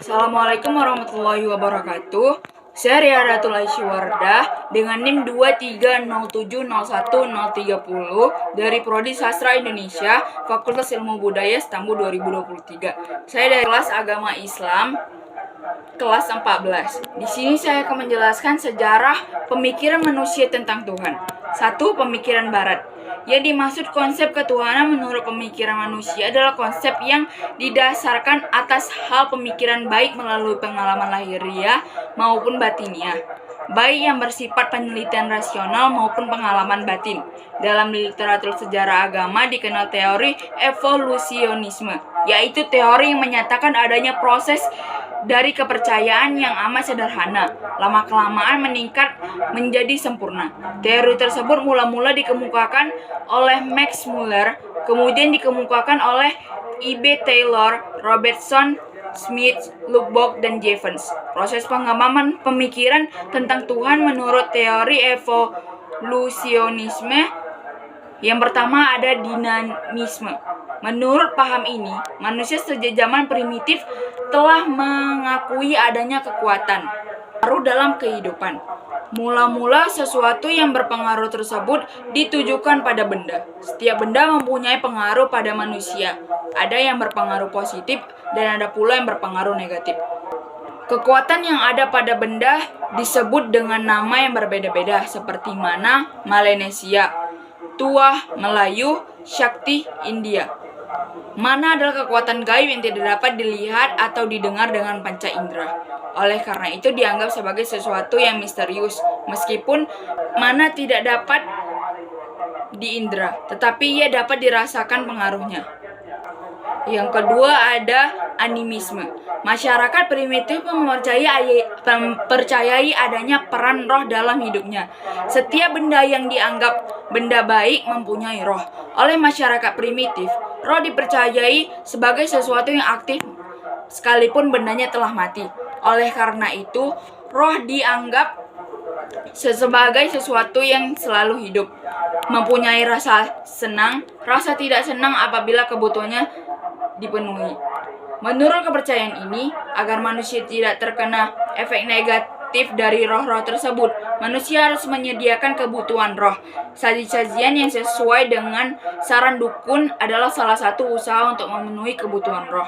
Assalamualaikum warahmatullahi wabarakatuh. Saya Riyadatul Aisyiwardah dengan NIM 230701030 dari Prodi Sastra Indonesia, Fakultas Ilmu Budaya Stambu 2023. Saya dari kelas Agama Islam kelas 14. Di sini saya akan menjelaskan sejarah pemikiran manusia tentang Tuhan. 1. Pemikiran Barat. Yang dimaksud konsep ketuhanan menurut pemikiran manusia adalah konsep yang didasarkan atas hal pemikiran baik melalui pengalaman lahiriah maupun batiniah, baik yang bersifat penelitian rasional maupun pengalaman batin. Dalam literatur sejarah agama dikenal teori evolusionisme, yaitu teori yang menyatakan adanya proses dari kepercayaan yang amat sederhana, lama-kelamaan meningkat menjadi sempurna. Teori tersebut mula-mula dikemukakan oleh Max Muller, kemudian dikemukakan oleh E.B. Taylor, Robertson, Smith, Lubbock, dan Jevons. Proses pengembangan pemikiran tentang Tuhan menurut teori evolusionisme yang pertama ada dinamisme. Menurut paham ini, manusia sejak zaman primitif telah mengakui adanya kekuatan baru dalam kehidupan. Mula-mula sesuatu yang berpengaruh tersebut ditujukan pada benda. Setiap benda mempunyai pengaruh pada manusia. Ada yang berpengaruh positif dan ada pula yang berpengaruh negatif. Kekuatan yang ada pada benda disebut dengan nama yang berbeda-beda, seperti mana Melanesia, Tuah Melayu, Syakti India. Mana adalah kekuatan gaib yang tidak dapat dilihat atau didengar dengan panca indera. Oleh karena itu dianggap sebagai sesuatu yang misterius, meskipun mana tidak dapat diindra, tetapi ia dapat dirasakan pengaruhnya. Yang kedua ada animisme. Masyarakat primitif mempercayai adanya peran roh dalam hidupnya. Setiap benda yang dianggap benda baik mempunyai roh. Oleh masyarakat primitif, roh dipercayai sebagai sesuatu yang aktif sekalipun bendanya telah mati. Oleh karena itu, roh dianggap sebagai sesuatu yang selalu hidup, mempunyai rasa senang, rasa tidak senang apabila kebutuhannya dipenuhi. Menurut kepercayaan ini, agar manusia tidak terkena efek negatif dari roh-roh tersebut, manusia harus menyediakan kebutuhan roh. Saji-sajian yang sesuai dengan saran dukun adalah salah satu usaha untuk memenuhi kebutuhan roh.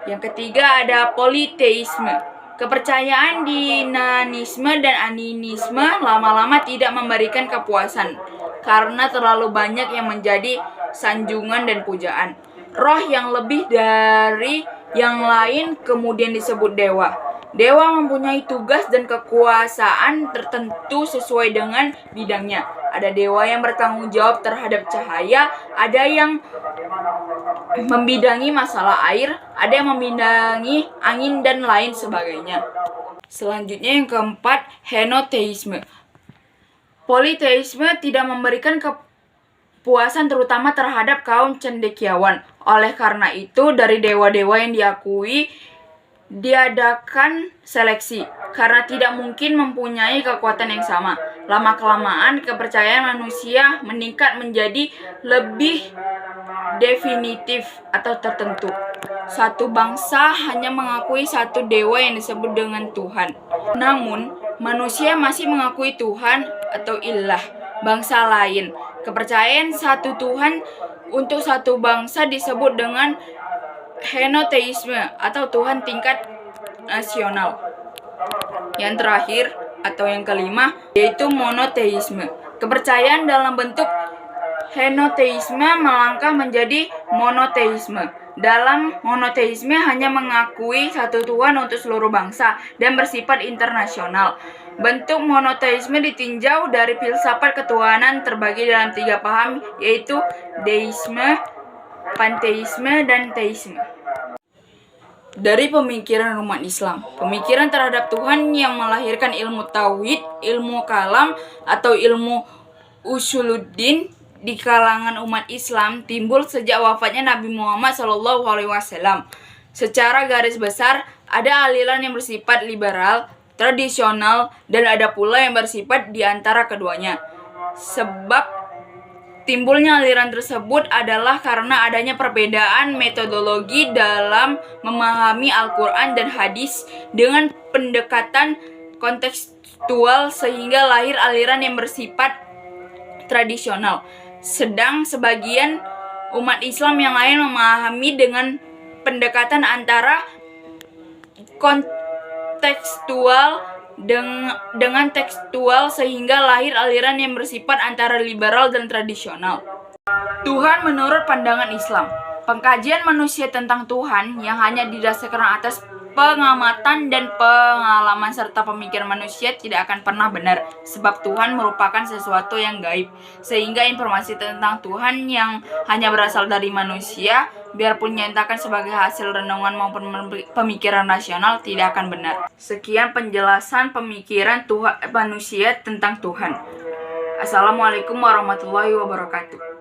Yang ketiga ada politeisme. Kepercayaan dinanisme dan animisme lama-lama tidak memberikan kepuasan karena terlalu banyak yang menjadi sanjungan dan pujaan. Roh yang lebih dari yang lain kemudian disebut dewa. Dewa mempunyai tugas dan kekuasaan tertentu sesuai dengan bidangnya. Ada dewa yang bertanggung jawab terhadap cahaya, ada yang membidangi masalah air, ada yang membidangi angin dan lain sebagainya. Selanjutnya yang keempat, henoteisme. Politeisme tidak memberikan kepuasan terutama terhadap kaum cendekiawan. Oleh karena itu, dari dewa-dewa yang diakui diadakan seleksi karena tidak mungkin mempunyai kekuatan yang sama. Lama-kelamaan kepercayaan manusia meningkat menjadi lebih definitif atau tertentu. Satu bangsa hanya mengakui satu dewa yang disebut dengan Tuhan. Namun, manusia masih mengakui Tuhan atau ilah bangsa lain. Kepercayaan satu Tuhan untuk satu bangsa disebut dengan henoteisme atau Tuhan tingkat nasional. Yang terakhir atau yang kelima yaitu monoteisme. Kepercayaan dalam bentuk henoteisme melangkah menjadi monoteisme. Dalam monoteisme hanya mengakui satu Tuhan untuk seluruh bangsa dan bersifat internasional. Bentuk monoteisme ditinjau dari filsafat ketuhanan terbagi dalam 3 paham, yaitu deisme, panteisme, dan teisme. Dari pemikiran umat Islam, pemikiran terhadap Tuhan yang melahirkan ilmu tauhid, ilmu kalam, atau ilmu usuluddin di kalangan umat Islam timbul sejak wafatnya Nabi Muhammad SAW. Secara garis besar, ada aliran yang bersifat liberal, tradisional, dan ada pula yang bersifat di antara keduanya. Sebab Timbulnya aliran tersebut adalah karena adanya perbedaan metodologi dalam memahami Al-Quran dan hadis dengan pendekatan kontekstual sehingga lahir aliran yang bersifat tradisional. Sedang sebagian umat Islam yang lain memahami dengan pendekatan antara kontekstual dengan tekstual sehingga lahir aliran yang bersifat antara liberal dan tradisional. Tuhan menurut pandangan Islam. Pengkajian manusia tentang Tuhan yang hanya didasarkan atas pengamatan dan pengalaman serta pemikiran manusia tidak akan pernah benar, sebab Tuhan merupakan sesuatu yang gaib, sehingga informasi tentang Tuhan yang hanya berasal dari manusia, biarpun nyatakan sebagai hasil renungan maupun pemikiran rasional, tidak akan benar. Sekian penjelasan pemikiran manusia tentang Tuhan. Assalamualaikum warahmatullahi wabarakatuh.